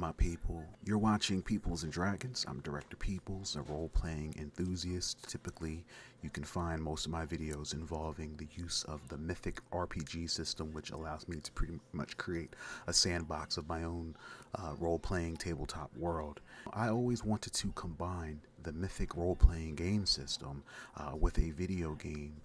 my people? You're watching Peoplz and Dragons. I'm Director Peoplz, a role-playing enthusiast. Typically, you can find most of my videos involving the use of the Mythic RPG system, which allows me to pretty much create a sandbox of my own role-playing tabletop world. I always wanted to combine the Mythic role-playing game system with a video game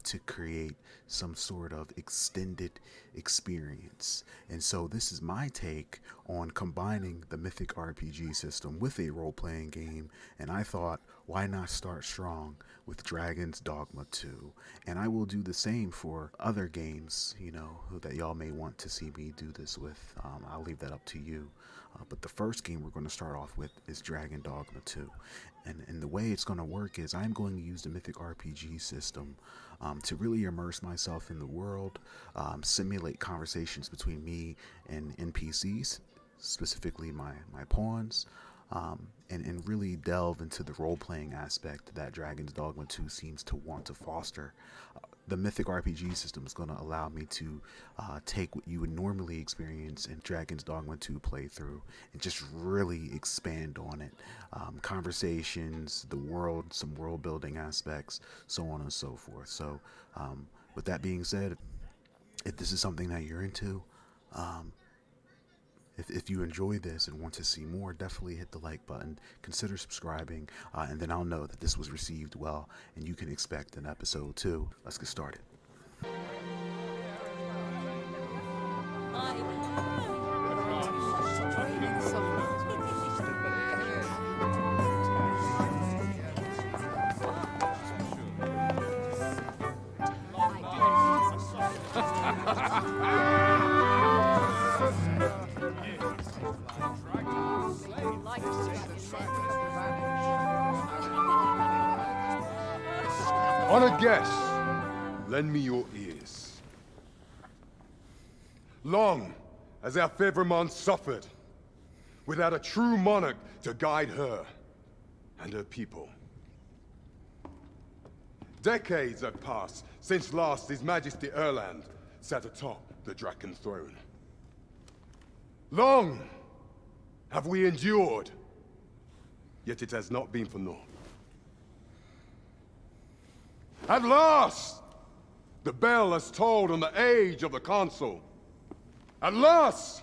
to create some sort of extended experience. And so this is my take on combining the Mythic RPG system with a role-playing game, and I thought, why not start strong with Dragons Dogma 2? And I will do the same for other games, that y'all may want to see me do this with. I'll leave that up to you. But the first game we're going to start off with is Dragon Dogma 2. And the way it's going to work is I'm going to use the Mythic RPG system to really immerse myself in the world, simulate conversations between me and NPCs, specifically my pawns, and really delve into the role-playing aspect that Dragons Dogma 2 seems to want to foster. The Mythic RPG system is going to allow me to take what you would normally experience in Dragons Dogma 2 playthrough and just really expand on it. Conversations, the world, some world building aspects, so on and so forth. So with that being said, if this is something that you're into, if you enjoy this and want to see more, definitely hit the like button, consider subscribing, and then I'll know that this was received well and you can expect an episode 2. Let's get started. On a guess, lend me your ears. Long has our Fevrimon suffered, without a true monarch to guide her and her people. Decades have passed since last His Majesty Erland sat atop the Draken throne. Long have we endured, yet it has not been for naught. At last, the bell has tolled on the age of the Council. At last,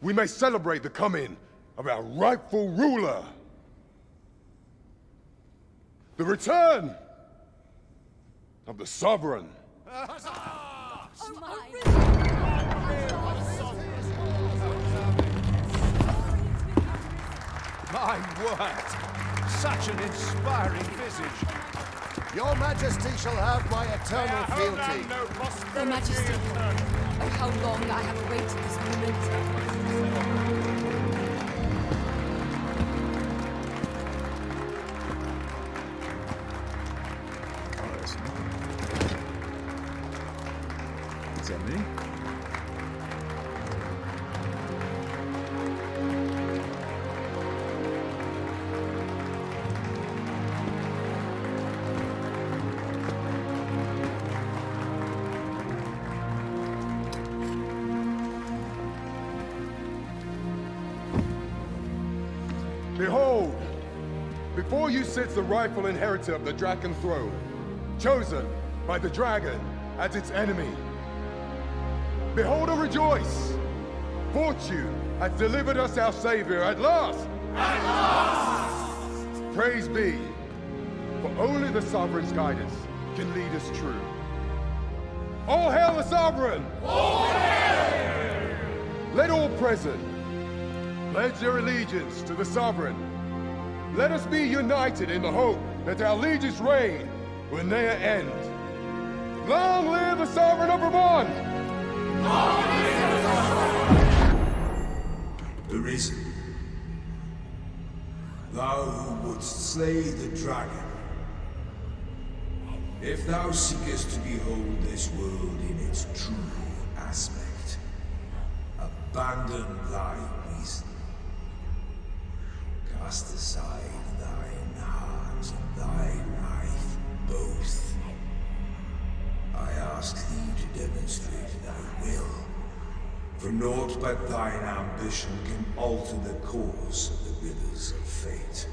we may celebrate the coming of our rightful ruler. The return of the Sovereign. My word! Such an inspiring visage! Your Majesty shall have my eternal fealty. Your Majesty, oh how long I have awaited this moment. Is that me? Behold, before you sits the rightful inheritor of the Draken throne, chosen by the dragon as its enemy. Behold and rejoice! Fortune has delivered us our savior at last! At last! Praise be, for only the Sovereign's guidance can lead us true. All hail the Sovereign! All hail! Let all present pledge their allegiance to the Sovereign. Let us be united in the hope that our liege's reign will ne'er end. Long live the Sovereign of Vermont! Long live the Sovereign! Arisen, thou who wouldst slay the dragon, if thou seekest to behold this world in its true aspect, abandon thy reason. Cast aside thine heart and thy life both. I ask thee to demonstrate thy will, For naught but thine ambition can alter the course of the rivers of fate.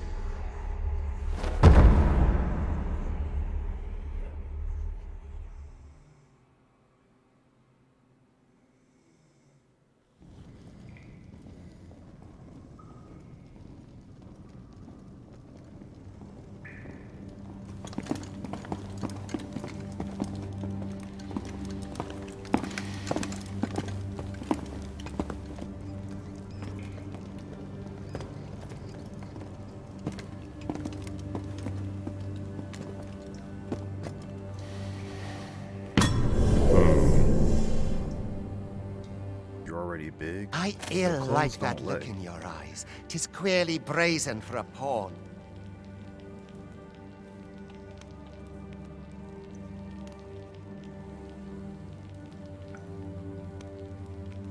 Big. I ill like that look in your eyes. 'Tis queerly brazen for a pawn.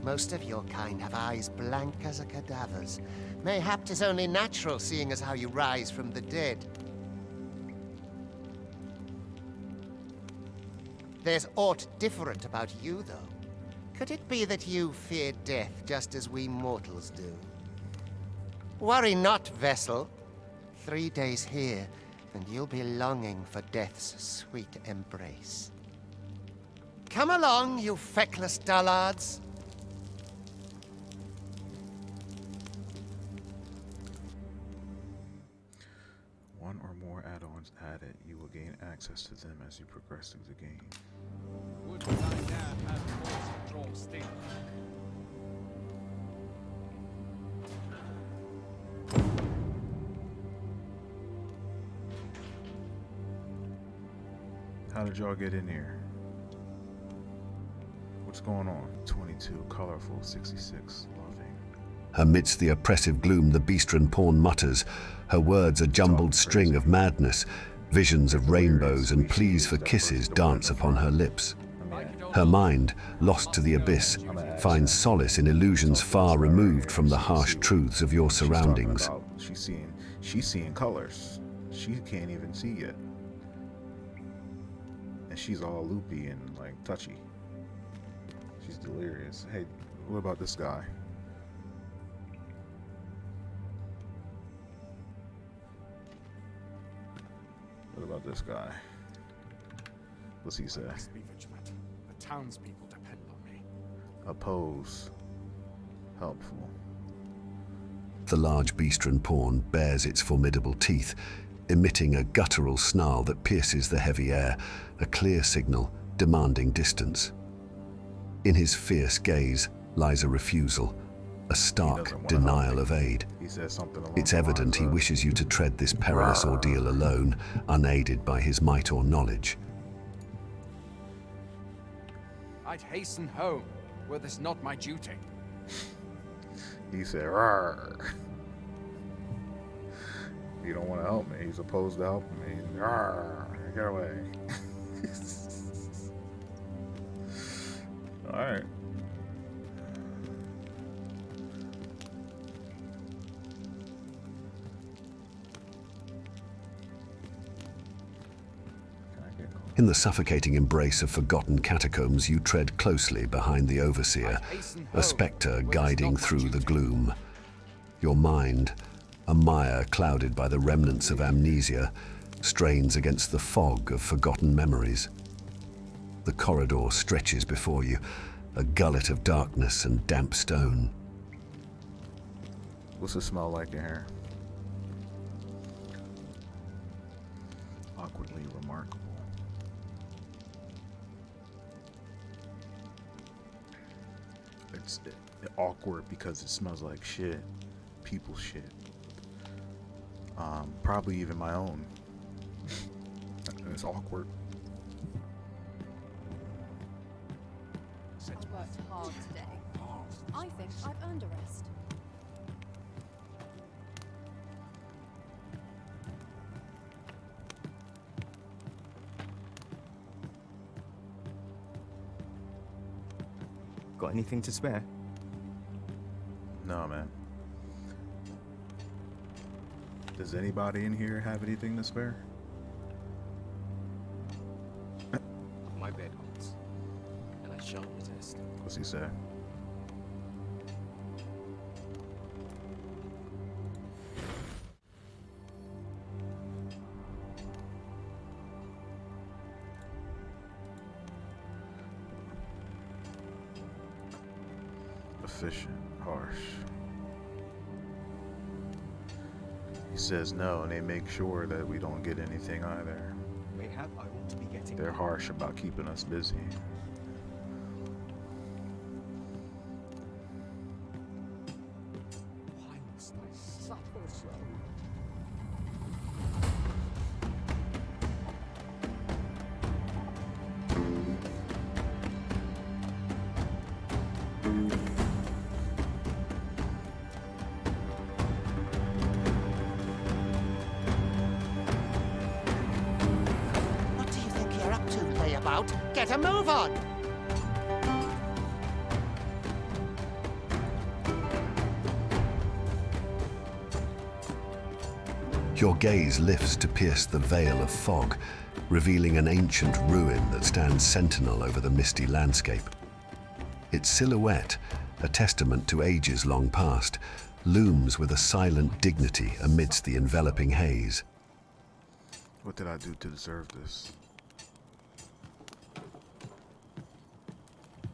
Most of your kind have eyes blank as a cadaver's. Mayhap 'tis only natural, seeing as how you rise from the dead. There's aught different about you, though. Could it be that you fear death just as we mortals do? Worry not, vessel. 3 days here, and you'll be longing for death's sweet embrace. Come along, you feckless dullards. One or more add-ons added. You will gain access to them as you progress through the game. Would that I dare have voice of drawn steel. How did y'all get in here? What's going on? 22, colorful, 66, loving. Amidst the oppressive gloom, the beastren pawn mutters, her words a jumbled string of madness. Visions of rainbows and pleas for kisses dance upon her lips. Her mind, lost to the abyss, finds solace in illusions far removed from the harsh truths of your surroundings. She's seeing colors. She can't even see yet. And she's all loopy and like touchy. She's delirious. Hey, what about this guy? What about this guy? What's he say? I must be vigilant. The townspeople depend on me. Oppose. Helpful. The large beastren pawn bares its formidable teeth, emitting a guttural snarl that pierces the heavy air, a clear signal demanding distance. In his fierce gaze lies a refusal, a stark denial of aid. He says something along It's the evident lines he of, wishes you to tread this perilous ordeal alone, unaided by his might or knowledge. I'd hasten home, were this not my duty. He said, "Rawr." You don't want to help me. He's opposed to helping me. Rawr, get away. All right. In the suffocating embrace of forgotten catacombs, you tread closely behind the overseer, a spectre guiding through the gloom. Your mind, a mire clouded by the remnants of amnesia, strains against the fog of forgotten memories. The corridor stretches before you, a gullet of darkness and damp stone. What's it smell like in here? Awkwardly remarkable. It's awkward because it smells like shit. People's shit. Probably even my own. It's awkward. I worked hard today. I think I've earned a rest. Got anything to spare? No, man. Does anybody in here have anything to spare? My bed holds, and I shan't resist. What's he say? insufficient. Harsh. He says no, and they make sure that we don't get anything either. Mayhap I ought to be getting. They're harsh about keeping us busy. Why must I suffer so? What do you think you're up to, layabout? Get a move on! Your gaze lifts to pierce the veil of fog, revealing an ancient ruin that stands sentinel over the misty landscape. Its silhouette, a testament to ages long past, looms with a silent dignity amidst the enveloping haze. What did I do to deserve this?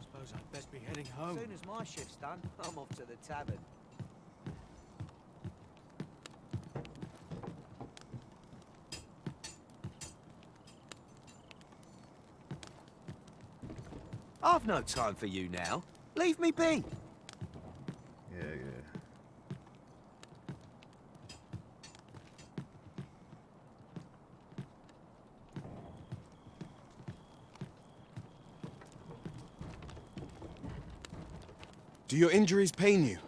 Suppose I'd best be heading home. As soon as my shift's done, I'm off to the tavern. I've no time for you now. Leave me be. Yeah. Do your injuries pain you?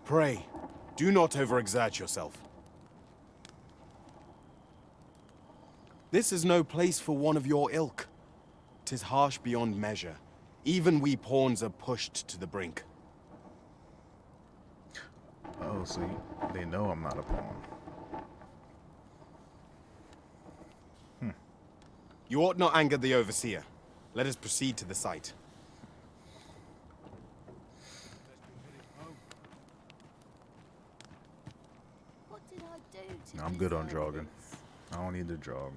Pray, do not overexert yourself. This is no place for one of your ilk. 'Tis harsh beyond measure. Even we pawns are pushed to the brink. Oh, so they know I'm not a pawn. You ought not anger the overseer. Let us proceed to the site. What did I do to I'm good on deserve jogging. this? I don't need to jog.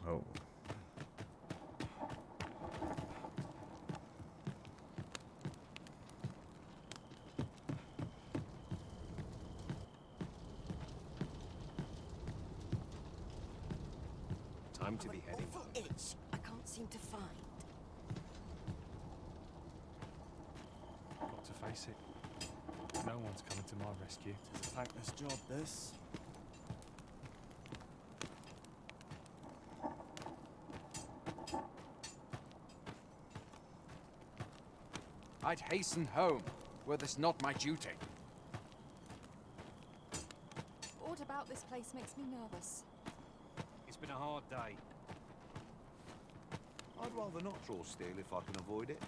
Oh. Time to be heading. Awful itch I can't seem to find. Got to face it. No one's coming to my rescue. It's a thankless job, this. I'd hasten home, were this not my duty. What about this place makes me nervous? It's been a hard day. I'd rather not draw steel if I can avoid it.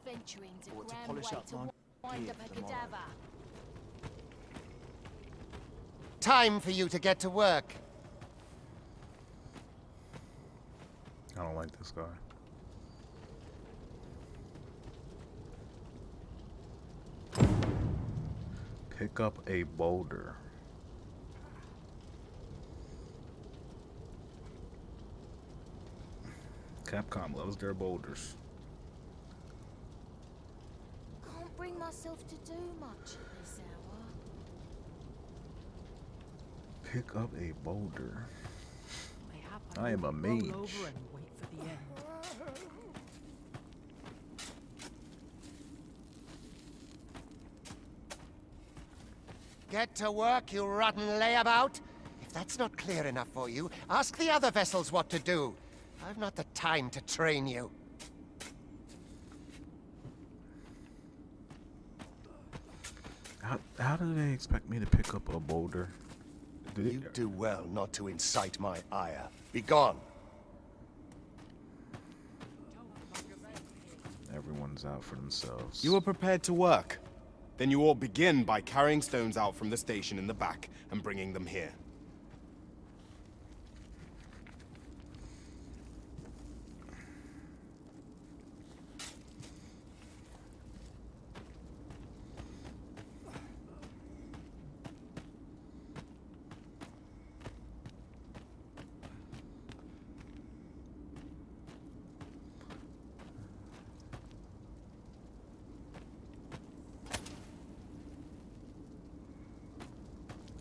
Adventuring's a Or to grand polish way up to my wind gear up a for tomorrow. cadaver. Time for you to get to work. I don't like this guy. Pick up a boulder. Capcom loves their boulders. Can't bring myself to do much at this hour. Pick up a boulder. Mayhap I am a will mage. roll over and wait for the end. Get to work, you rotten layabout. If that's not clear enough for you, ask the other vessels what to do. I've not the time to train you. How do they expect me to pick up a boulder? You do well not to incite my ire. Be gone. Everyone's out for themselves. You are prepared to work. Then you all begin by carrying stones out from the station in the back and bringing them here.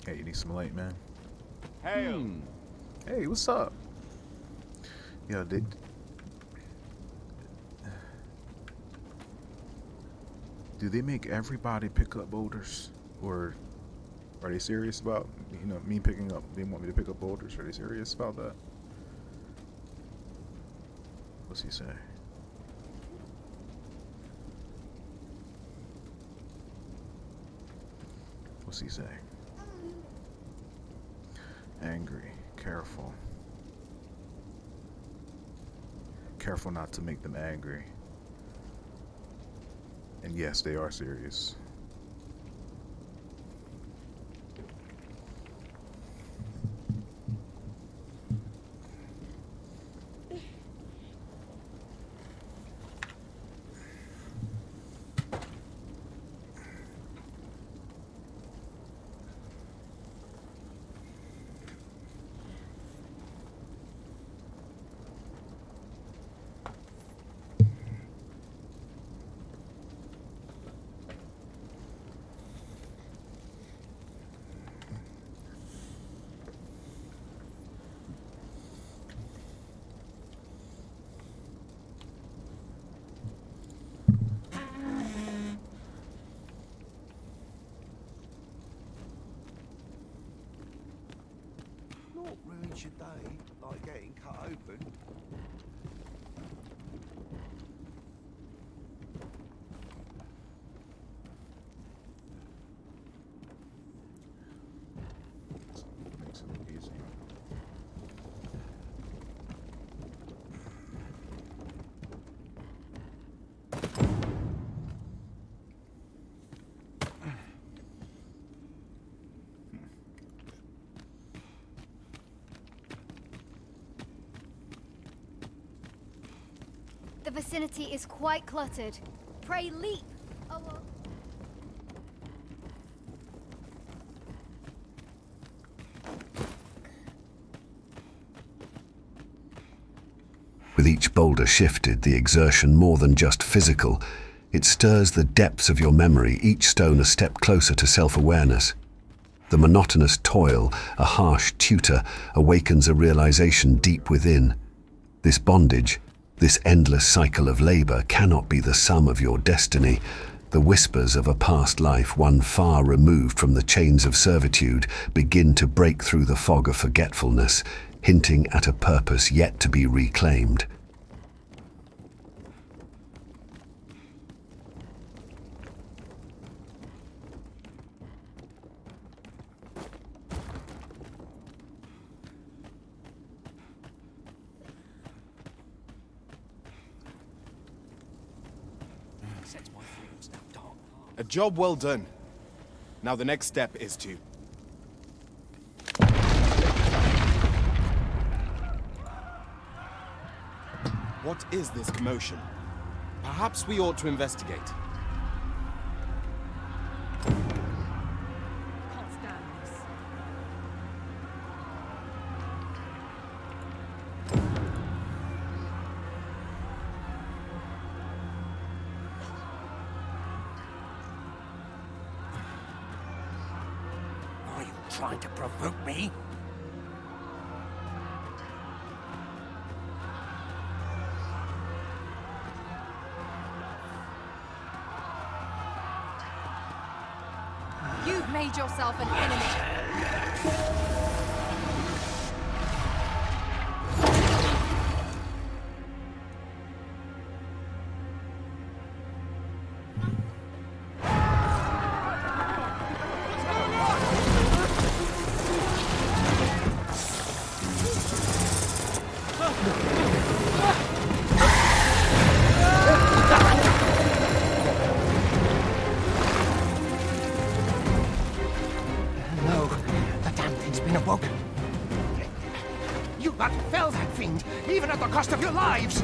Hey, you need some light, man? Hail! Hey, what's up? Yo, do they make everybody pick up boulders? Or are they serious about, me picking up? They want me to pick up boulders? Are they serious about that? What's he say? What's he say? Angry, careful. Careful not to make them angry. And yes, they are serious. Not ruins your day, like getting cut open. Makes it look easier. The vicinity is quite cluttered. Pray leap! Oh well. With each boulder shifted, the exertion more than just physical. It stirs the depths of your memory, each stone a step closer to self-awareness. The monotonous toil, a harsh tutor, awakens a realization deep within. This bondage, this endless cycle of labor, cannot be the sum of your destiny. The whispers of a past life, one far removed from the chains of servitude, begin to break through the fog of forgetfulness, hinting at a purpose yet to be reclaimed. A job well done. Now the next step is to... What is this commotion? Perhaps we ought to investigate. Can't stand this. Are you trying to provoke me? You've made yourself an enemy. but fell that fiend, even at the cost of your lives!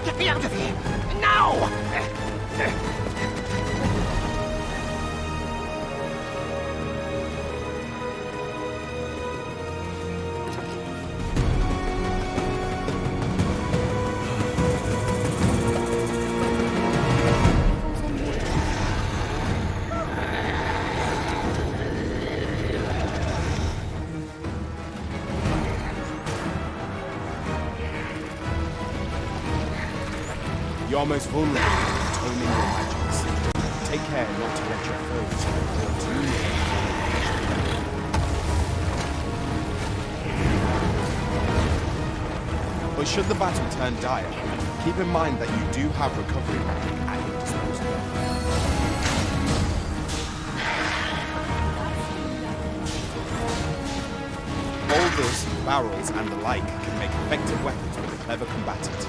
Get me out of here! Now! You're most vulnerable to toning your magics. Take care not to let your foes fall too near. But should the battle turn dire, keep in mind that you do have recovery magic at your disposal. Boulders, barrels, and the like can make effective weapons for the clever combatant.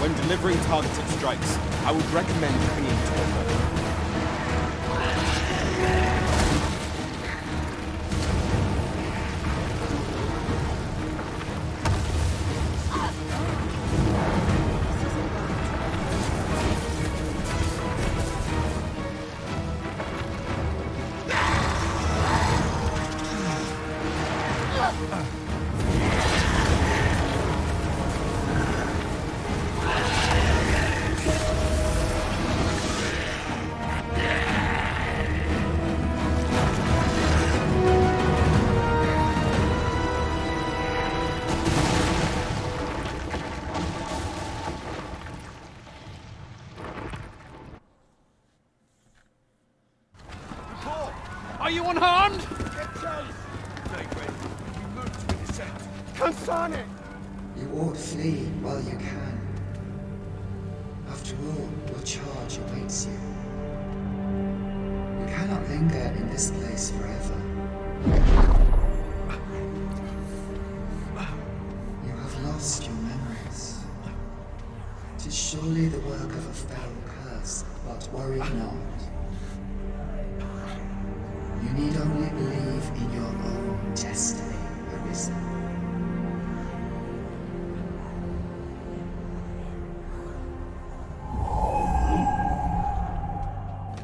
When delivering targeted strikes, I would recommend clinging to a foe. Are you unharmed? Get chase! Make ready. We move to intercept. Consane! You ought flee while you can. After all, your charge awaits you. You cannot linger in this place forever. You have lost your memories. 'Tis surely the work of a foul curse, but worry not. You need only believe in your own destiny, Arisen.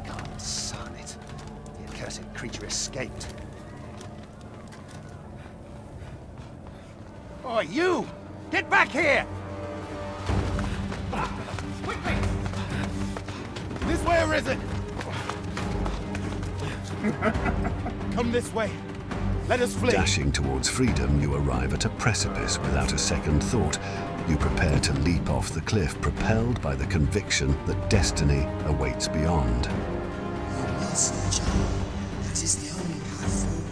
God, son it. The accursed creature escaped. Oh, you! Get back here! Quickly! This way, Arisen! Come this way. Let us flee. Dashing towards freedom, you arrive at a precipice without a second thought. You prepare to leap off the cliff, propelled by the conviction that destiny awaits beyond. You lost the job. That is the only path forward.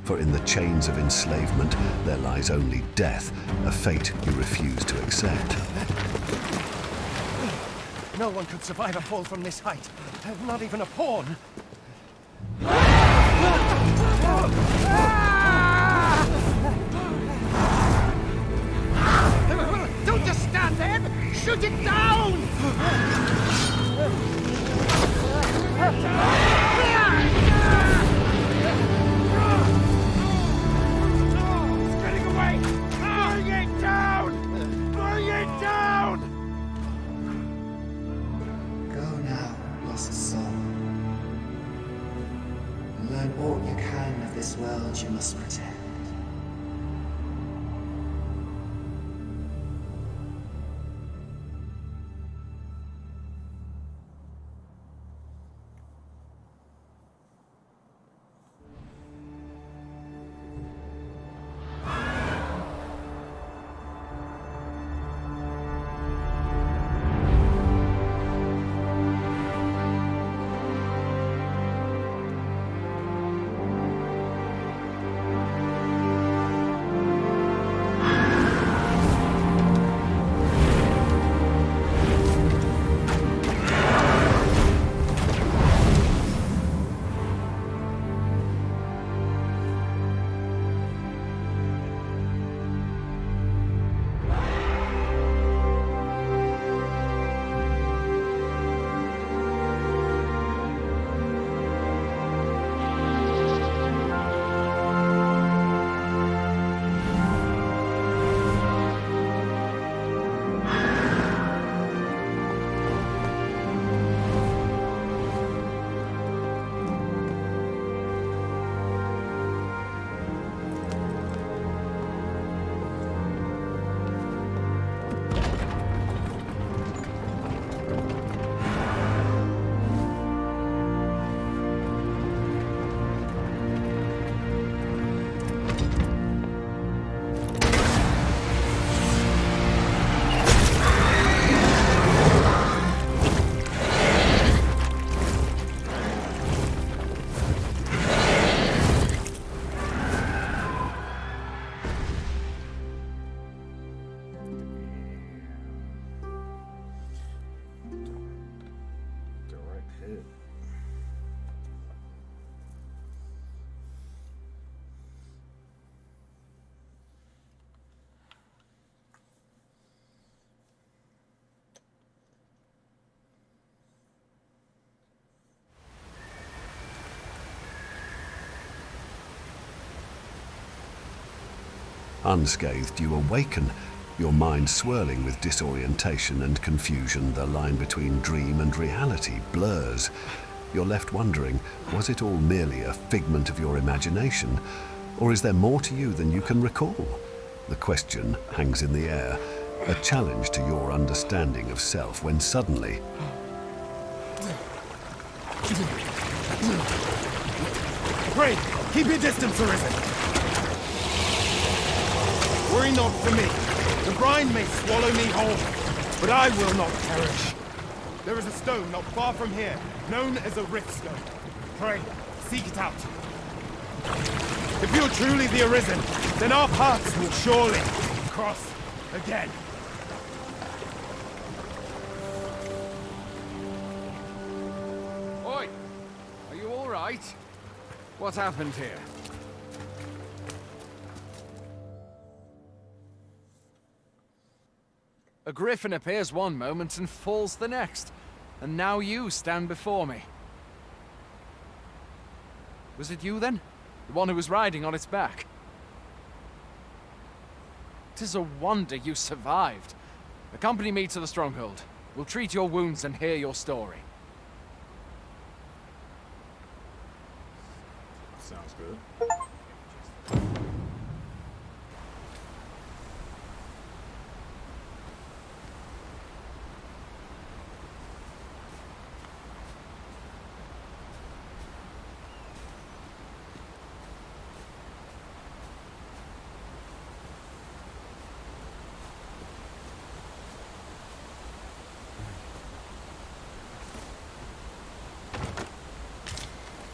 For in the chains of enslavement, there lies only death, a fate you refuse to accept. No one could survive a fall from this height. Not even a pawn. Don't just stand there! Shoot it down! It's getting away! Bring it down! Bring it down! Go now, lost soul. Learn all you can of this world you must protect. Unscathed, you awaken, your mind swirling with disorientation and confusion. The line between dream and reality blurs. You're left wondering, was it all merely a figment of your imagination, or is there more to you than you can recall? The question hangs in the air, a challenge to your understanding of self, when suddenly... Pray, keep your distance, Arisen! Worry not for me. The brine may swallow me whole, but I will not perish. There is a stone not far from here, known as a rift stone. Pray, seek it out. If you're truly the Arisen, then our paths will surely cross again. Oi! Are you all right? What happened here? A griffin appears one moment and falls the next, and now you stand before me. Was it you then? The one who was riding on its back? 'Tis a wonder you survived. Accompany me to the stronghold. We'll treat your wounds and hear your story. Sounds good.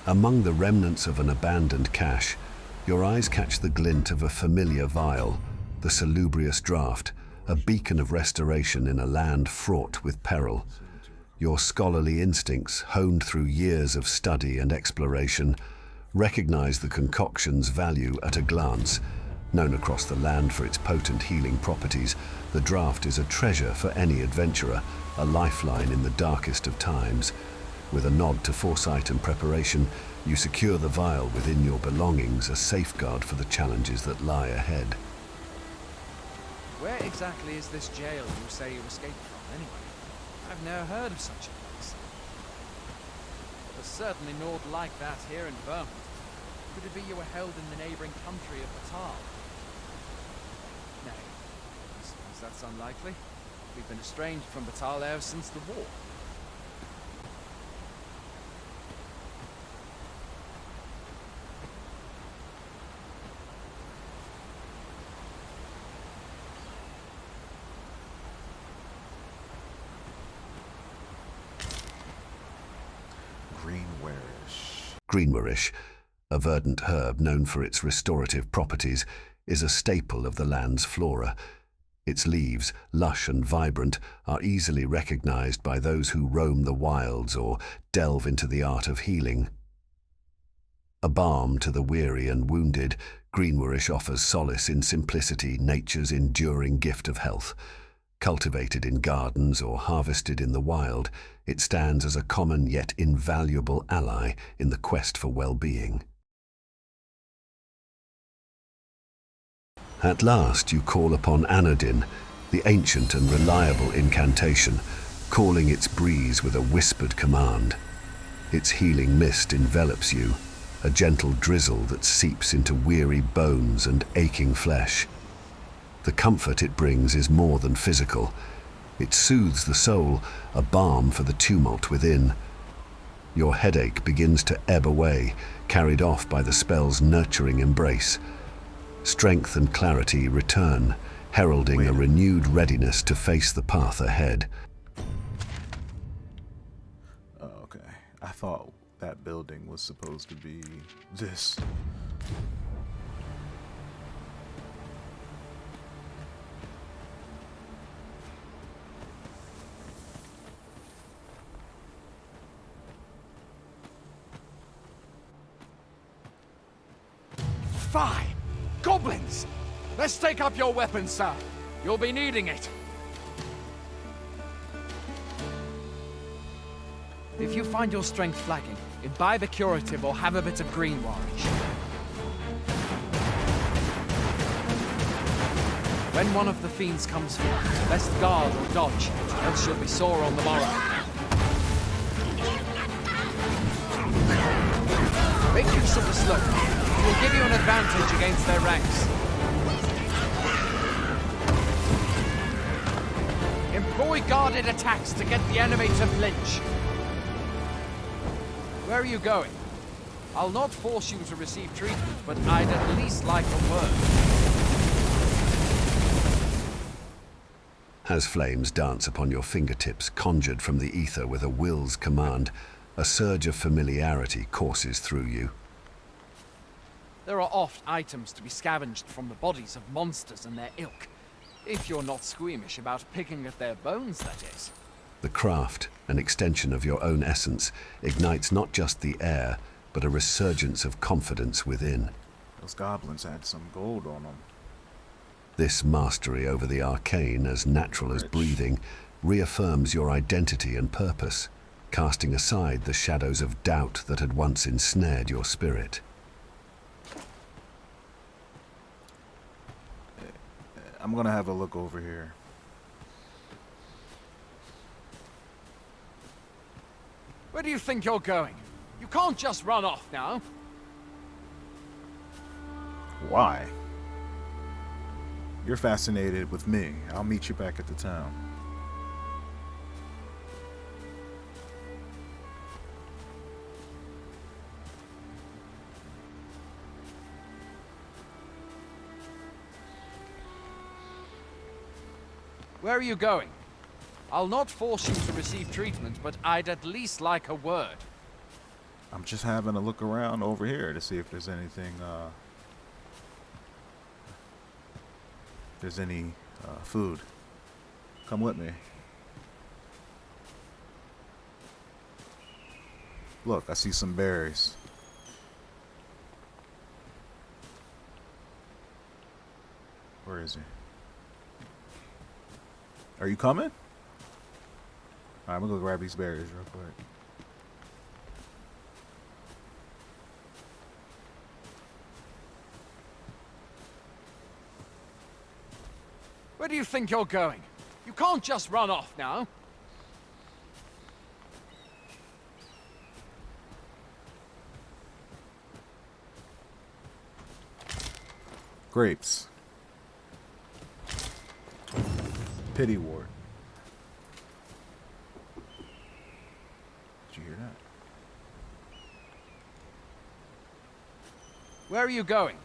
Among the remnants of an abandoned cache, your eyes catch the glint of a familiar vial, the salubrious draught, a beacon of restoration in a land fraught with peril. Your scholarly instincts, honed through years of study and exploration, recognize the concoction's value at a glance. Known across the land for its potent healing properties, the draught is a treasure for any adventurer, a lifeline in the darkest of times. With a nod to foresight and preparation, you secure the vial within your belongings, a safeguard for the challenges that lie ahead. Where exactly is this jail you say you escaped from, anyway? I've never heard of such a place. There's certainly naught like that here in Vermont. Could it be you were held in the neighboring country of Batal? Nay, I suppose that's unlikely. We've been estranged from Batal ever since the war. Greenwarish, a verdant herb known for its restorative properties, is a staple of the land's flora. Its leaves, lush and vibrant, are easily recognized by those who roam the wilds or delve into the art of healing. A balm to the weary and wounded, Greenwarish offers solace in simplicity, nature's enduring gift of health. Cultivated in gardens or harvested in the wild, it stands as a common yet invaluable ally in the quest for well-being. At last you call upon Anodin, the ancient and reliable incantation, calling its breeze with a whispered command. Its healing mist envelops you, a gentle drizzle that seeps into weary bones and aching flesh. The comfort it brings is more than physical. It soothes the soul, a balm for the tumult within. Your headache begins to ebb away, carried off by the spell's nurturing embrace. Strength and clarity return, heralding a renewed readiness to face the path ahead. Oh, okay. I thought that building was supposed to be this. Fie! Goblins! Let's take up your weapons, sir. You'll be needing it. If you find your strength flagging, imbibe a curative or have a bit of greenwarish. When one of the fiends comes for you, best guard or dodge, else you'll be sore on the morrow. Make use of the slope. It will give you an advantage against their ranks. Employ guarded attacks to get the enemy to flinch. Where are you going? I'll not force you to receive treatment, but I'd at least like a word. As flames dance upon your fingertips, conjured from the ether with a will's command, a surge of familiarity courses through you. There are oft items to be scavenged from the bodies of monsters and their ilk. If you're not squeamish about picking at their bones, that is. The craft, an extension of your own essence, ignites not just the air, but a resurgence of confidence within. Those goblins had some gold on them. This mastery over the arcane, as natural as breathing, reaffirms your identity and purpose, casting aside the shadows of doubt that had once ensnared your spirit. I'm gonna have a look over here. Where do you think you're going? You can't just run off now. Why? You're fascinated with me. I'll meet you back at the town. Where are you going? I'll not force you to receive treatment, but I'd at least like a word. I'm just having a look around over here to see if there's anything, food. Come with me. Look, I see some berries. Where is he? Are you coming? Alright, I'm gonna go grab these berries real quick. Where do you think you're going? You can't just run off now. Grapes. Pity wart. Did you hear that? Where are you going?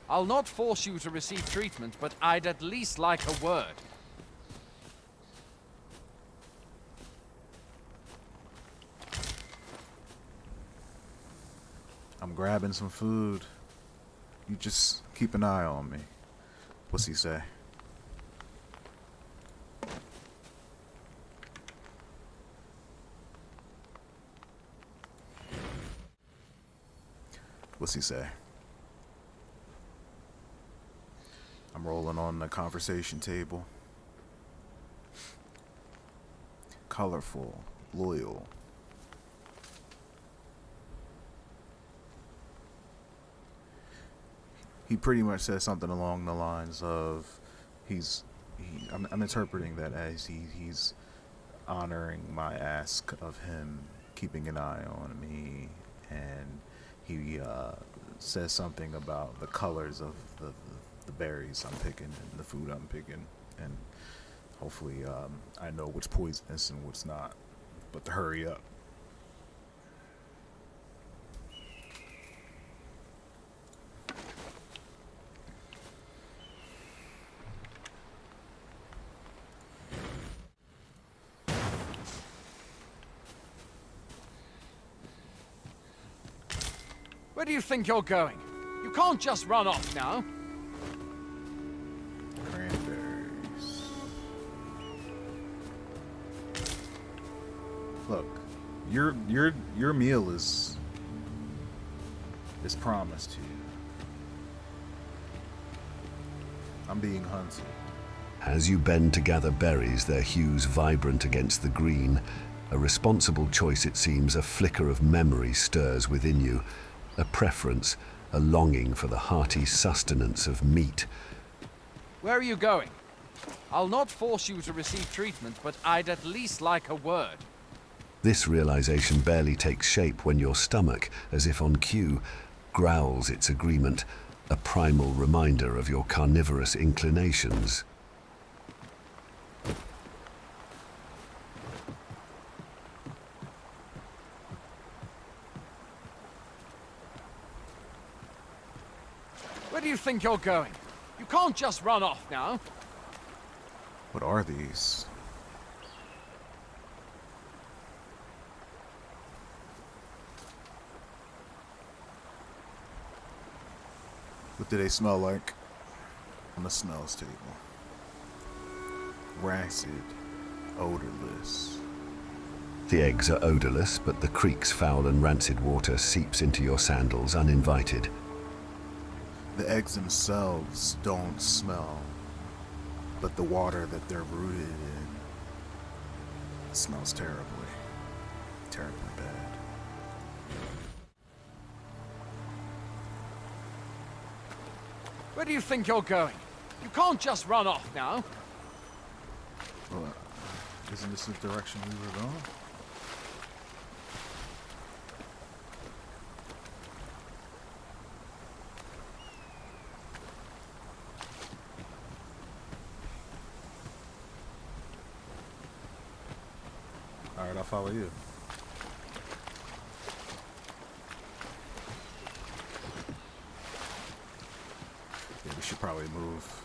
I'll not force you to receive treatment, but I'd at least like a word. I'm grabbing some food. You just keep an eye on me. What's he say? What's he say? I'm rolling on the conversation table. Colorful, loyal. He pretty much says something along the lines of, I'm interpreting that as he's honoring my ask of him keeping an eye on me, and he says something about the colors of the berries I'm picking and the food I'm picking, and hopefully I know what's poisonous and what's not, but to hurry up. Where do you think you're going? You can't just run off now. Cranberries. Look, your meal is promised to you. I'm being hunted. As you bend to gather berries, their hues vibrant against the green, a responsible choice it seems, a flicker of memory stirs within you. A preference, a longing for the hearty sustenance of meat. Where are you going? I'll not force you to receive treatment, but I'd at least like a word. This realization barely takes shape when your stomach, as if on cue, growls its agreement, a primal reminder of your carnivorous inclinations. Where do you think you're going? You can't just run off now. What are these? What do they smell like? On the smells table. Rancid, odorless. The eggs are odorless, but the creek's foul and rancid water seeps into your sandals uninvited. The eggs themselves don't smell, but the water that they're rooted in smells terribly, terribly bad. Where do you think you're going? You can't just run off now. Well, isn't this the direction we were going? Alright, I'll follow you. Yeah, we should probably move.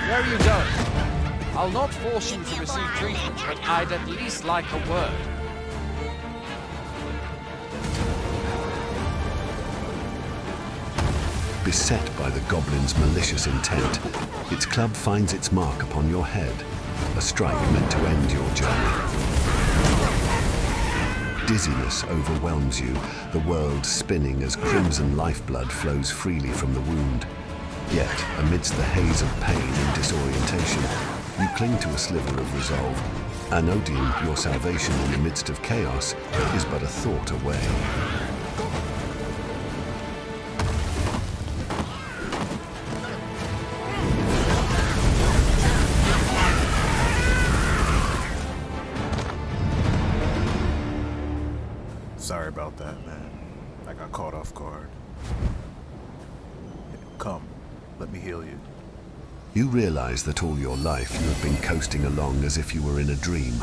Where are you going? I'll not force you to receive treatment, but I'd at least like a word. Beset by the goblin's malicious intent, its club finds its mark upon your head, a strike meant to end your journey. Dizziness overwhelms you, the world spinning as crimson lifeblood flows freely from the wound. Yet, amidst the haze of pain and disorientation, you cling to a sliver of resolve. Anodium, your salvation in the midst of chaos, is but a thought away. Sorry about that, man. I got caught off guard. Come, let me heal you. You realize that all your life you have been coasting along as if you were in a dream.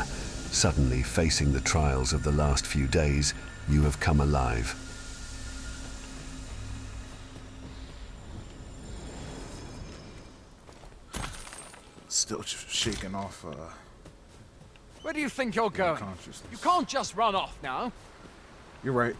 Suddenly, facing the trials of the last few days, you have come alive. Still shaking off, Where do you think you're going? You can't just run off now. You're right.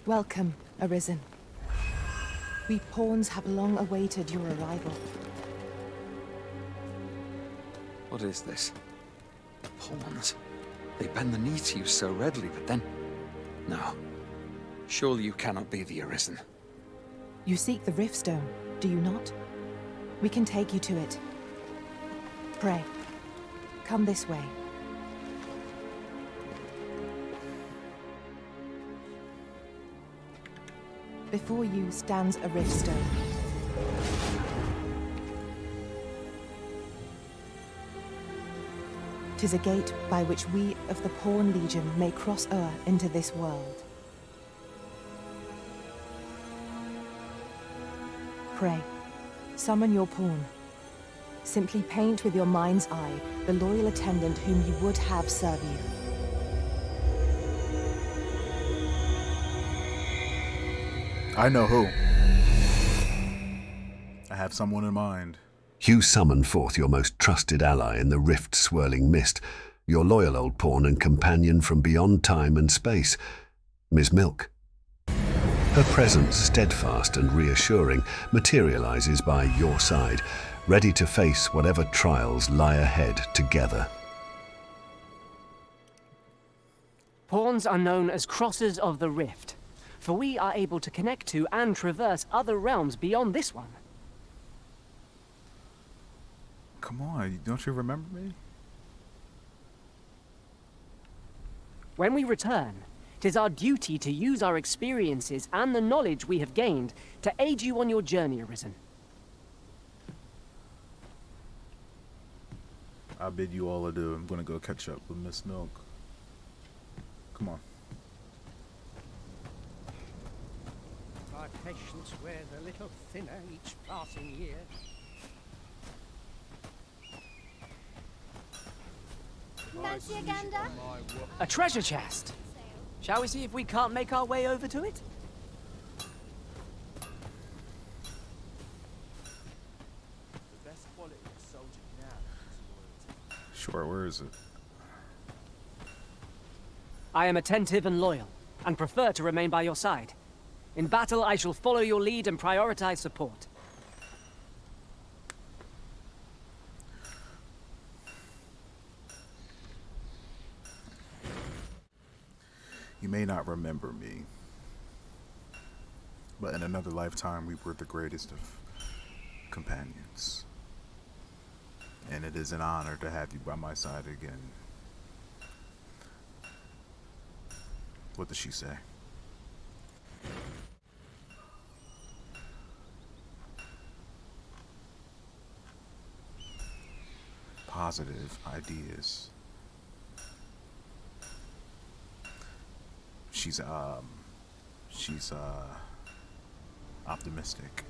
Welcome, Arisen. We pawns have long awaited your arrival. What is this? The pawns. They bend the knee to you so readily, but then... No. Surely you cannot be the Arisen. You seek the Riftstone, do you not? We can take you to it. Pray, come this way. Before you stands a Riftstone. Tis a gate by which we of the Pawn Legion may cross o'er into this world. Pray, summon your pawn. Simply paint with your mind's eye the loyal attendant whom you would have serve you. I know who. I have someone in mind. You summon forth your most trusted ally in the rift-swirling mist, your loyal old pawn and companion from beyond time and space, Ms. Milk. Her presence, steadfast and reassuring, materializes by your side, ready to face whatever trials lie ahead together. Pawns are known as crossers of the rift, for we are able to connect to and traverse other realms beyond this one. Come on, don't you remember me? When we return, 'tis our duty to use our experiences and the knowledge we have gained to aid you on your journey, Arisen. I bid you all adieu. I'm gonna go catch up with Miss Milk. Come on. My patience wears a little thinner each passing year. Fancy a gander? A treasure chest! Shall we see if we can't make our way over to it? The best quality of soldier now is loyalty. Sure, where is it? I am attentive and loyal, and prefer to remain by your side. In battle, I shall follow your lead and prioritize support. You may not remember me, but in another lifetime we were the greatest of companions. And it is an honor to have you by my side again. What does she say? Positive ideas. She's optimistic.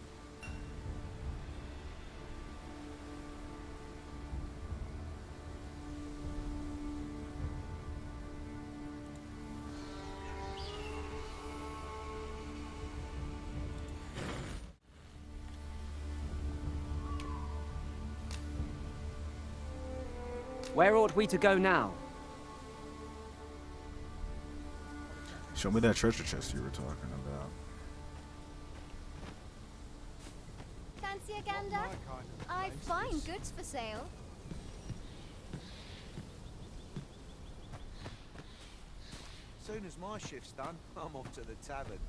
Where ought we to go now? Show me that treasure chest you were talking about. Fancy a gander? I find goods for sale. Soon as my shift's done, I'm off to the tavern.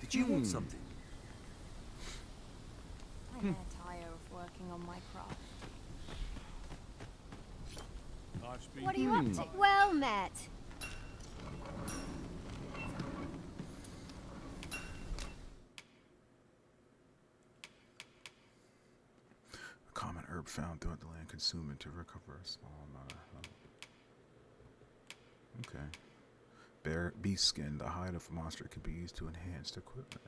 Did you want something? I never tire of working on my craft. What are you up to? Well met. A common herb found throughout the land, consume it to recover a small amount of health. Okay. Bear beast skin, the hide of a monster, can be used to enhance equipment.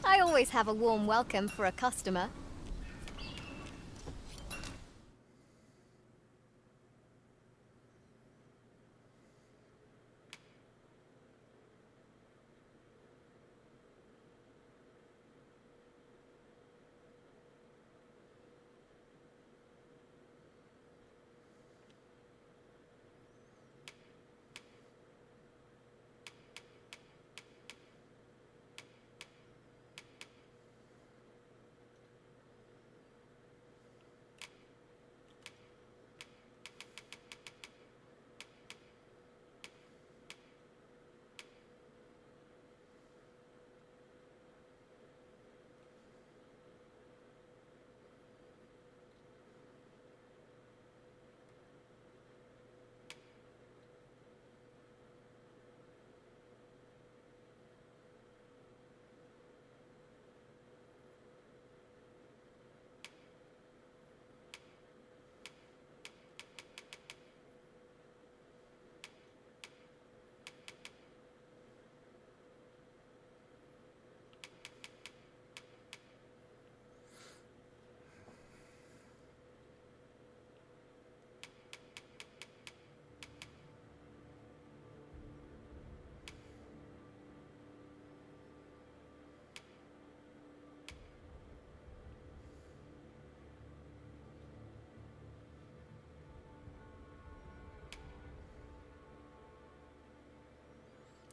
I always have a warm welcome for a customer.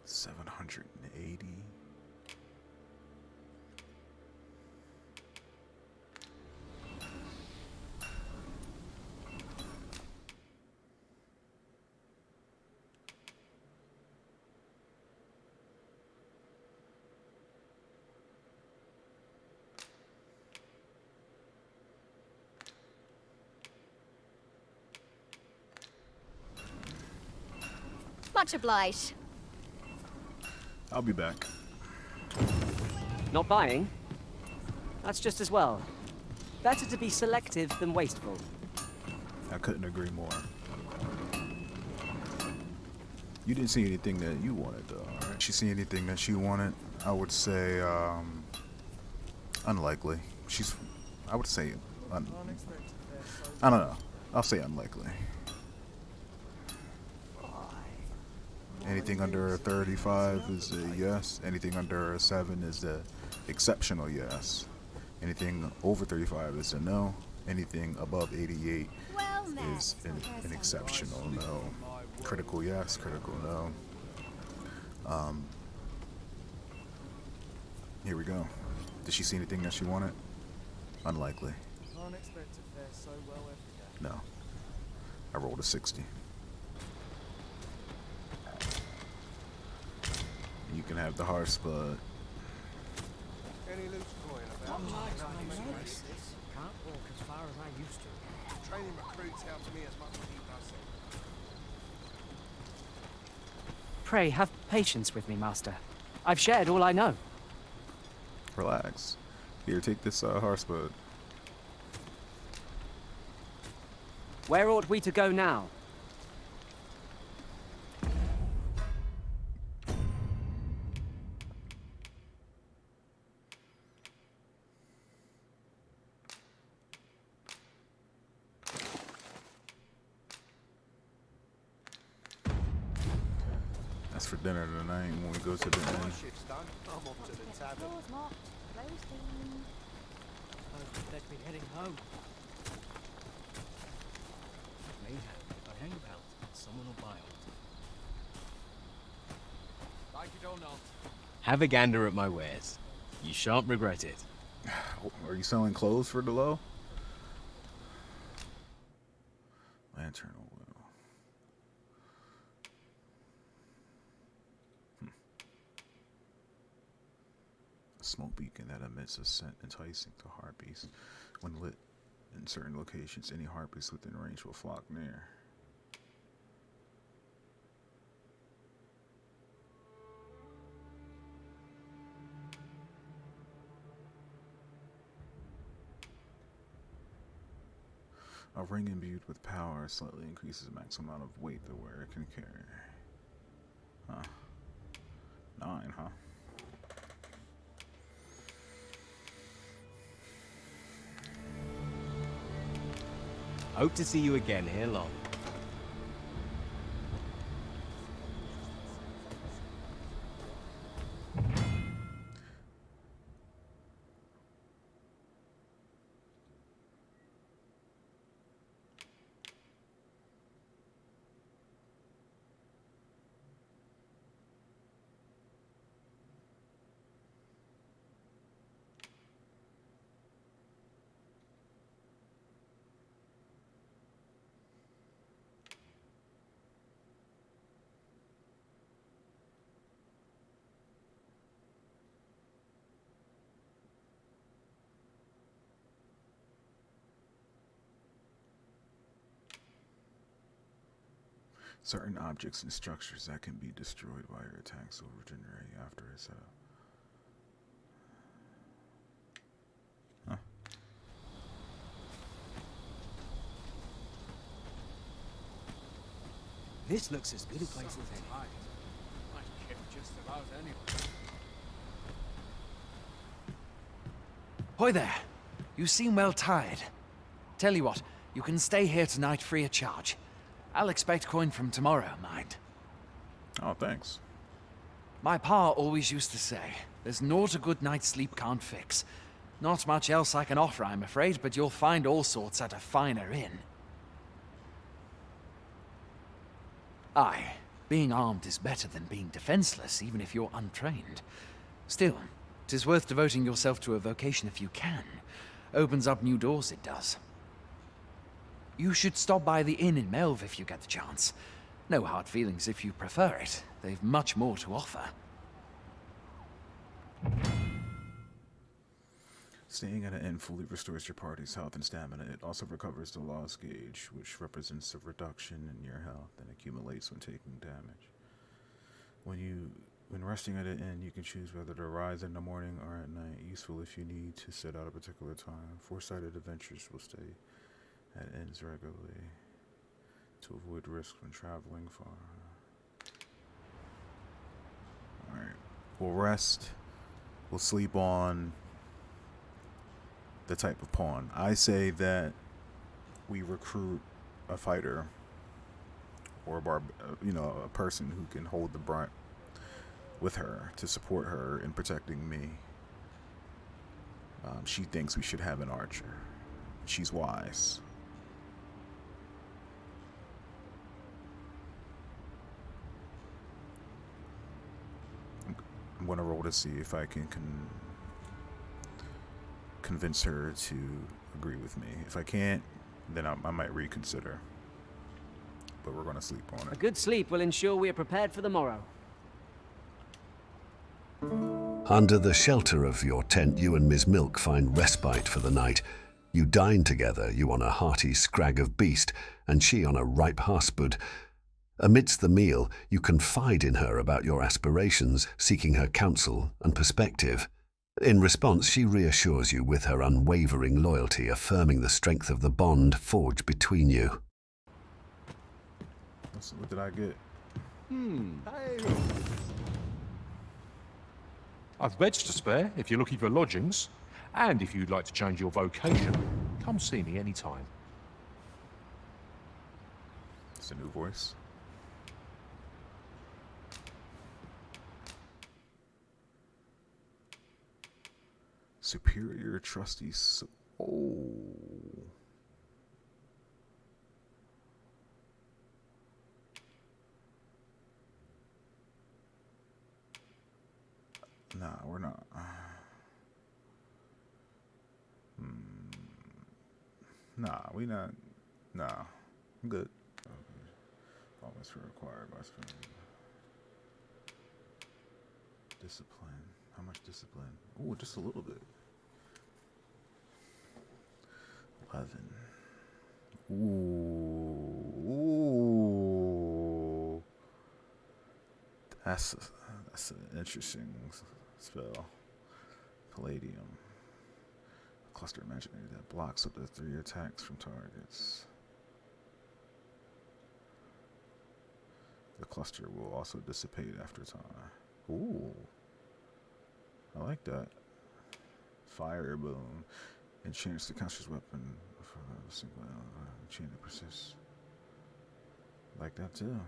780. Much obliged. I'll be back. Not buying? That's just as well. Better to be selective than wasteful. I couldn't agree more. You didn't see anything that you wanted, though, right? She see anything that she wanted? I would say, unlikely. I would say, I don't know. I'll say unlikely. Anything under a 35 is a yes. Anything under a 7 is the exceptional yes. Anything over 35 is a no. Anything above 88 is an exceptional no. Critical yes, critical no. Here we go. Did she see anything that she wanted? Unlikely. Can't expect to fare so well every day. No. I rolled a 60. You can have the hearts, but Any loose coin about? Can't walk as far as I used to. Training recruits helps me as much as he does. Pray, have patience with me, Master. I've shared all I know. relax. Here, take this horse boat. Where ought we to go now? That's for dinner tonight when we go to the inn. Shift's done. I'm off to the tavern. Door's locked. Closed in. They'd be heading home. Later, if I hang about, someone will buy it. Like it or not. Have a gander at my wares. You shan't regret it. Are you selling clothes for the low? Lantern oil. A smoke beacon that emits a scent enticing to harpies. When lit in certain locations, any harpies within range will flock near. A ring imbued with power slightly increases the maximum amount of weight the wearer can carry. Huh. 9, huh? Hope to see you again here long. Certain objects and structures that can be destroyed by your attacks will regenerate after a setup. Huh. This looks as good a place as any. Might kick just about anyone. Hoy there. You seem well tired. Tell you what, you can stay here tonight free of charge. I'll expect coin from tomorrow, mind. Oh, thanks. My pa always used to say, there's naught a good night's sleep can't fix. Not much else I can offer, I'm afraid, but you'll find all sorts at a finer inn. Aye, Being armed is better than being defenseless, even if you're untrained. Still, 'tis worth devoting yourself to a vocation if you can. Opens up new doors, it does. You should stop by the inn in Melve if you get the chance. No hard feelings if you prefer it. They've much more to offer. Staying at an inn fully restores your party's health and stamina. It also recovers the loss gauge, which represents a reduction in your health and accumulates when taking damage. When resting at an inn, you can choose whether to rise in the morning or at night. Useful if you need to set out a particular time. Four-sided adventurers will stay at inns regularly to avoid risks when traveling far. Alright. We'll rest. We'll sleep on the type of pawn. I say that we recruit a fighter or a person who can hold the brunt with her to support her in protecting me. She thinks we should have an archer. She's wise. I'm gonna roll to see if I can convince her to agree with me. If I can't, then I might reconsider. But we're gonna sleep on it. A good sleep will ensure we are prepared for the morrow. Under the shelter of your tent, you and Ms. Milk find respite for the night. You dine together, you on a hearty scrag of beast, and she on a ripe haspud. Amidst the meal, you confide in her about your aspirations, seeking her counsel and perspective. In response, she reassures you with her unwavering loyalty, affirming the strength of the bond forged between you. What did I get? I've beds to spare if you're looking for lodgings. And if you'd like to change your vocation, come see me anytime. It's a new voice. Superior trusty Nah, we're not. Nah, we not. Nah, I'm good. Almost required by spending. Discipline. How much discipline? Ooh, just a little bit. 11. Ooh. That's an interesting spell. Palladium. Cluster imaginary that blocks up to 3 attacks from targets. The cluster will also dissipate after time. Ooh. I like that. Fire boom. Enchants the caster's weapon for a single chain that persists. Like that too.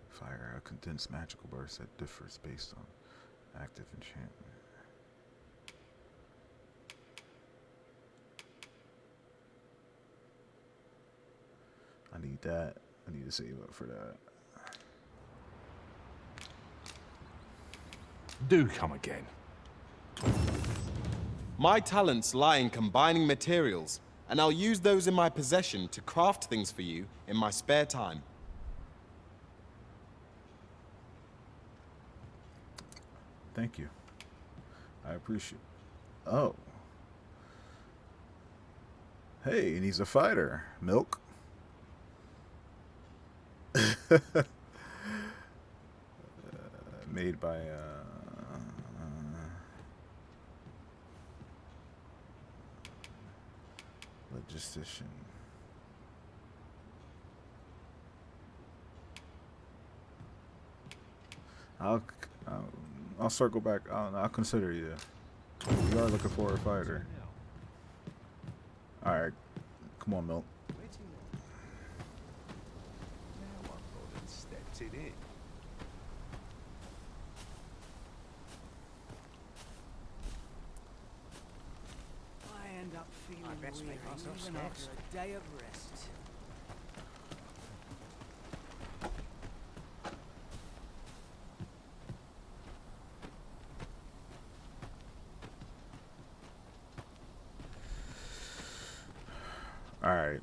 Fire, a condensed magical burst that differs based on active enchantment. I need that. I need to save up for that. Do come again. My talents lie in combining materials, and I'll use those in my possession to craft things for you in my spare time. Thank you. I appreciate it. Oh. Hey, and he's a fighter. Milk. Made by logistician. I'll circle back. I'll consider you. We are looking for a fighter. Alright. Come on, Milk. Now I'm bothered stepped it in. I end up feeling best weary make myself even scarce. after a day of rest. Alright.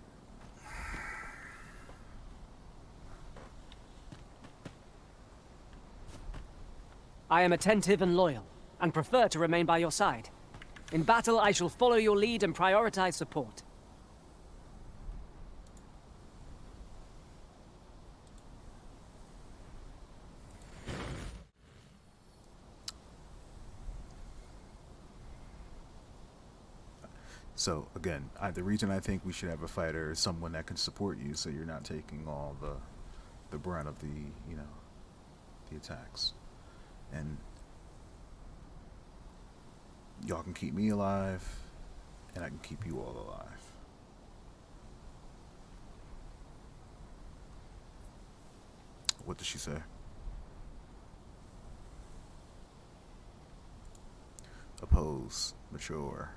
I am attentive and loyal, and prefer to remain by your side. In battle, I shall follow your lead and prioritize support. So again, the reason I think we should have a fighter is someone that can support you, so you're not taking all the brunt of the the attacks, and y'all can keep me alive, and I can keep you all alive. What did she say? Oppose, mature.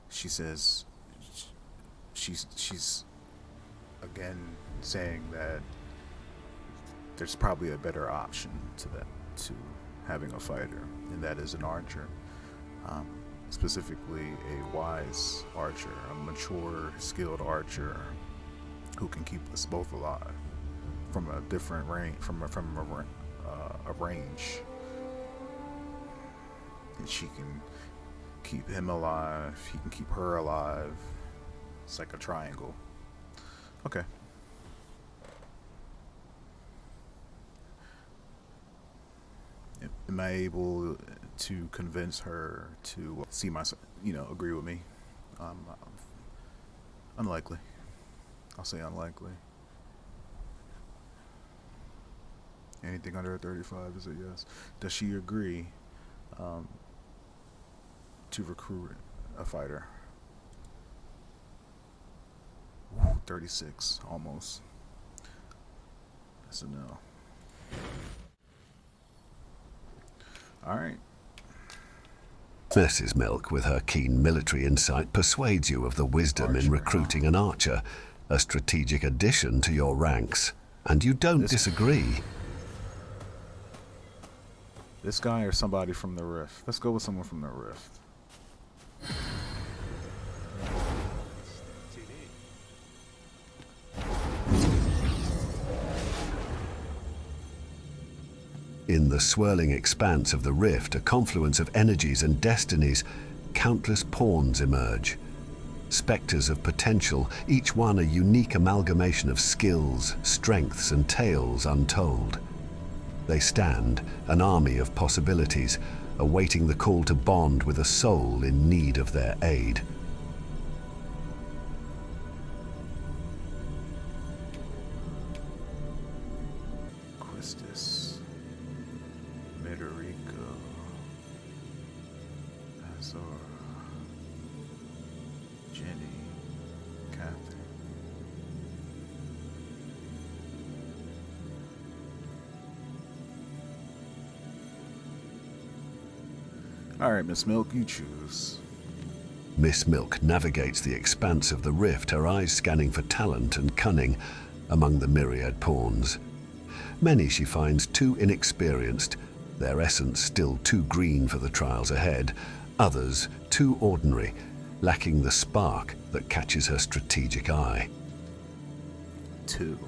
She says she's again saying that there's probably a better option to having a fighter, and that is an archer, specifically a wise archer, a mature, skilled archer who can keep us both alive from a different range, from a range, and she can keep him alive, he can keep her alive. It's like a triangle. Okay. Am I able to convince her to see my, agree with me? Unlikely. I'll say unlikely. Anything under 35 is a yes. Does she agree to recruit a fighter? Ooh, 36, almost. That's a no. Alright. Mrs. Milk, with her keen military insight, persuades you of the wisdom in recruiting an archer, a strategic addition to your ranks. And you don't disagree. This guy or somebody from the Rift? Let's go with someone from the Rift. In the swirling expanse of the rift, a confluence of energies and destinies, countless pawns emerge. Spectres of potential, each one a unique amalgamation of skills, strengths, and tales untold. They stand, an army of possibilities, awaiting the call to bond with a soul in need of their aid. Alright, Miss Milk, you choose. Miss Milk navigates the expanse of the rift, her eyes scanning for talent and cunning among the myriad pawns. Many she finds too inexperienced, their essence still too green for the trials ahead. Others too ordinary, lacking the spark that catches her strategic eye. 2.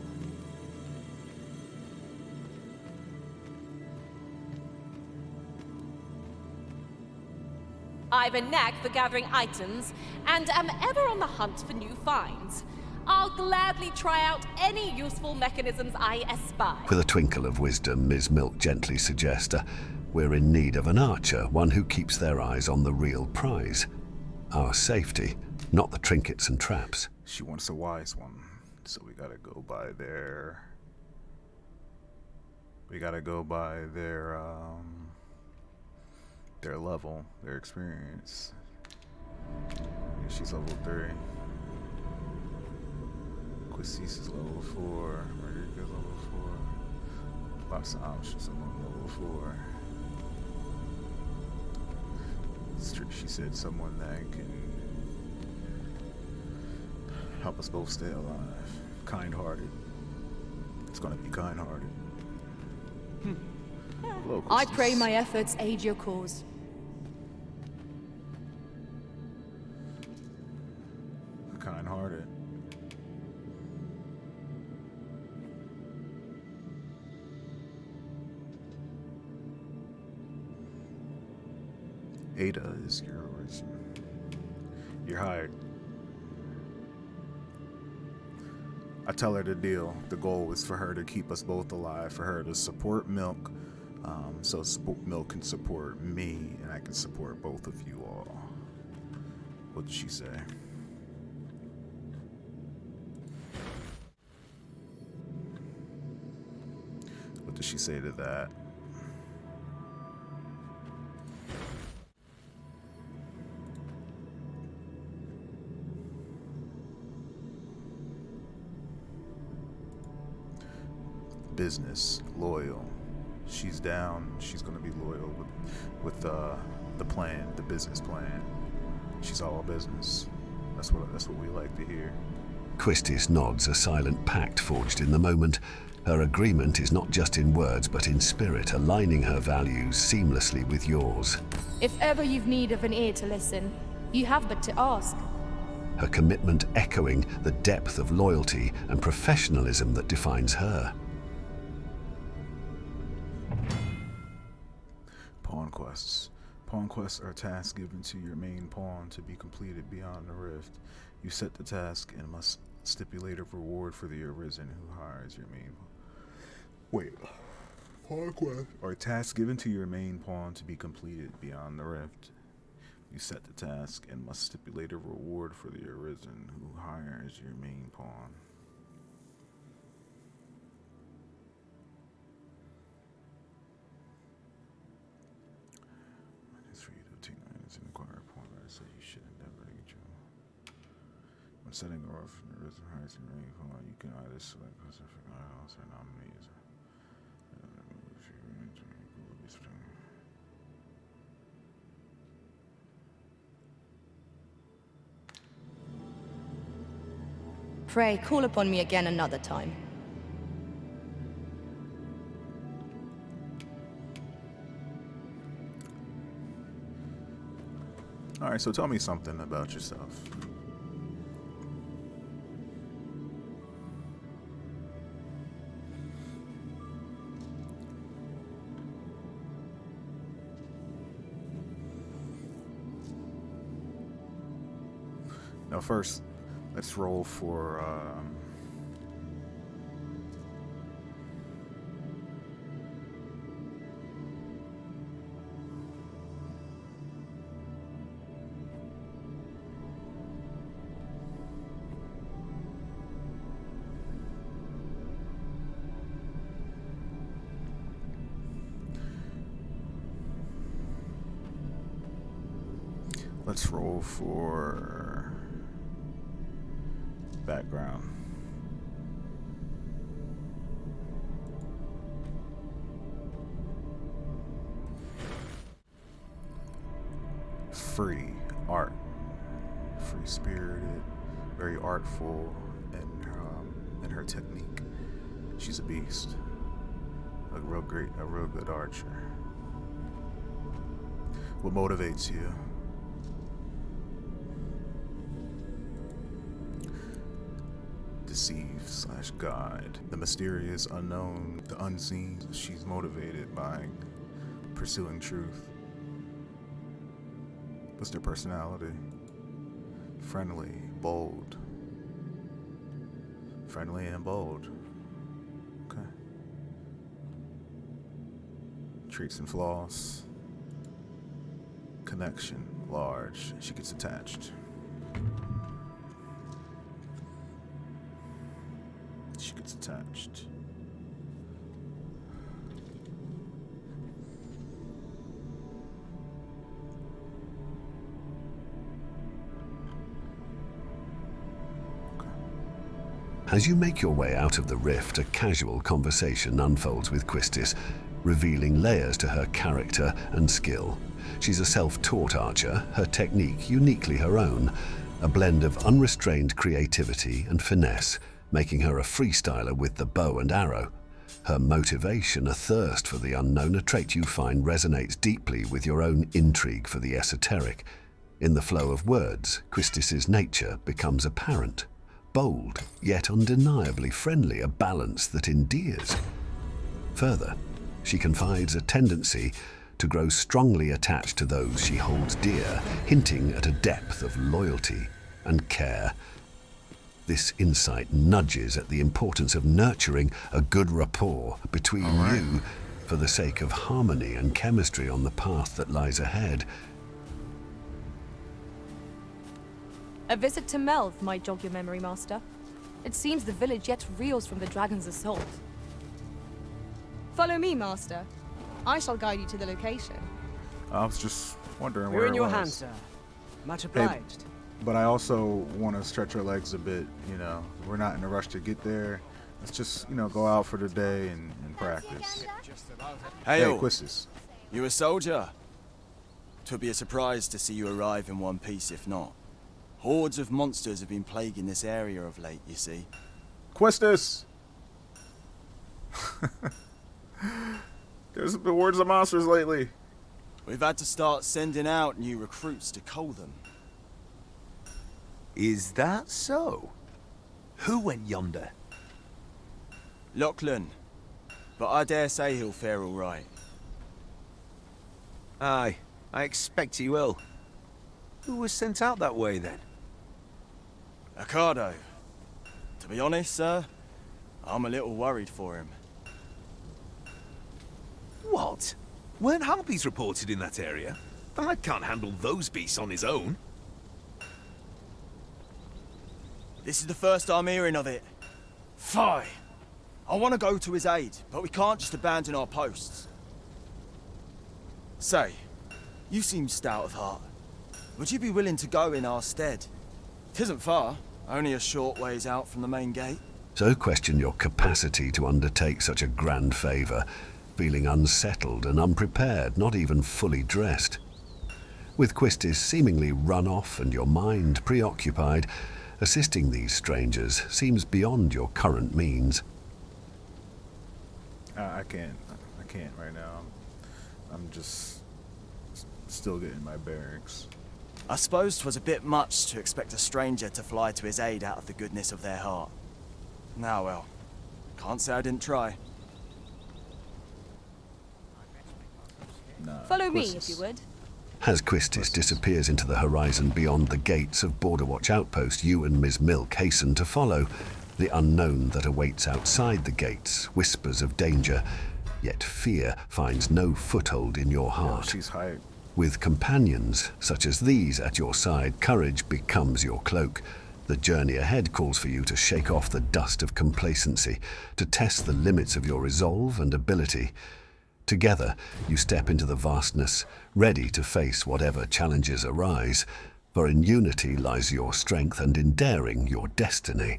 I've a knack for gathering items, and am ever on the hunt for new finds. I'll gladly try out any useful mechanisms I espy. With a twinkle of wisdom, Ms. Milk gently suggests, we're in need of an archer, one who keeps their eyes on the real prize. Our safety, not the trinkets and traps. She wants a wise one, so we gotta go by their... their level, their experience. Yeah, she's level 3. Quasis is level 4. Margarita's level 4. Lots of options. I'm on level 4. She said someone that can help us both stay alive. Kind-hearted. It's gonna be kind-hearted. Hello, I Quasis. pray my efforts aid your cause. Kind-hearted. Ada is your origin. You're hired. I tell her the deal. The goal is for her to keep us both alive, for her to support Milk, so Milk can support me, and I can support both of you all. What did she say? What did she say to that? Business, loyal. She's down. She's gonna be loyal with the plan, the business plan. She's all business. That's what we like to hear. Quistis nods, a silent pact forged in the moment. Her agreement is not just in words, but in spirit, aligning her values seamlessly with yours. If ever you've need of an ear to listen, you have but to ask. Her commitment echoing the depth of loyalty and professionalism that defines her. Pawn quests. Pawn quests are tasks given to your main pawn to be completed beyond the rift. You set the task and must stipulate a reward for the arisen who hires your main pawn. Wait. Pawn quests are tasks given to your main pawn to be completed beyond the rift. You set the task and must stipulate a reward for the arisen who hires your main pawn. When setting off from the risen hires your main pawn, you can either select specific items or nominees. Pray, call upon me again another time. Alright, so tell me something about yourself. Now first, let's roll for background. Free art, free spirited, very artful in her technique. She's a beast, a real good archer. What motivates you? Deceive/guide, the mysterious, unknown, the unseen. She's motivated by pursuing truth. What's their personality? Friendly, bold. Friendly and bold. Okay. Traits and flaws. Connection, large. She gets attached. She gets attached. As you make your way out of the rift, a casual conversation unfolds with Quistis, revealing layers to her character and skill. She's a self-taught archer, her technique uniquely her own, a blend of unrestrained creativity and finesse, making her a freestyler with the bow and arrow. Her motivation, a thirst for the unknown, a trait you find resonates deeply with your own intrigue for the esoteric. In the flow of words, Quistis's nature becomes apparent. Bold, yet undeniably friendly, a balance that endears. Further, she confides a tendency to grow strongly attached to those she holds dear, hinting at a depth of loyalty and care. This insight nudges at the importance of nurturing a good rapport between you for the sake of harmony and chemistry on the path that lies ahead. A visit to Melv might jog your memory, Master. It seems the village yet reels from the dragon's assault. Follow me, Master. I shall guide you to the location. I was just wondering We're where in it your was. hands, sir. Much Hey, obliged. but I also want to stretch our legs a bit, We're not in a rush to get there. Let's just, go out for the day and practice. Hey, Quistis. You a soldier? 'Twould be a surprise to see you arrive in one piece if not. Hordes of monsters have been plaguing this area of late, you see. Quistis! There's been hordes of monsters lately. We've had to start sending out new recruits to cull them. Is that so? Who went yonder? Lachlan. But I dare say he'll fare all right. Aye, I expect he will. Who was sent out that way, then? Ocado. To be honest, sir, I'm a little worried for him. What? Weren't harpies reported in that area? The lad can't handle those beasts on his own. This is the first I'm hearing of it. Fie! I want to go to his aid, but we can't just abandon our posts. Say, you seem stout of heart. Would you be willing to go in our stead? 'Tisn't far, only a short ways out from the main gate. So question your capacity to undertake such a grand favor, feeling unsettled and unprepared, not even fully dressed. With Quistis seemingly run off and your mind preoccupied, assisting these strangers seems beyond your current means. I can't right now. I'm just still getting my bearings. I suppose 'twas a bit much to expect a stranger to fly to his aid out of the goodness of their heart. Now well, can't say I didn't try. Follow me, if you would. As Quistis disappears into the horizon beyond the gates of Border Watch Outpost, you and Ms. Milk hasten to follow. The unknown that awaits outside the gates whispers of danger, yet fear finds no foothold in your heart. Yeah, she's hyped. With companions such as these at your side, courage becomes your cloak. The journey ahead calls for you to shake off the dust of complacency, to test the limits of your resolve and ability. Together, you step into the vastness, ready to face whatever challenges arise, for in unity lies your strength and in daring your destiny.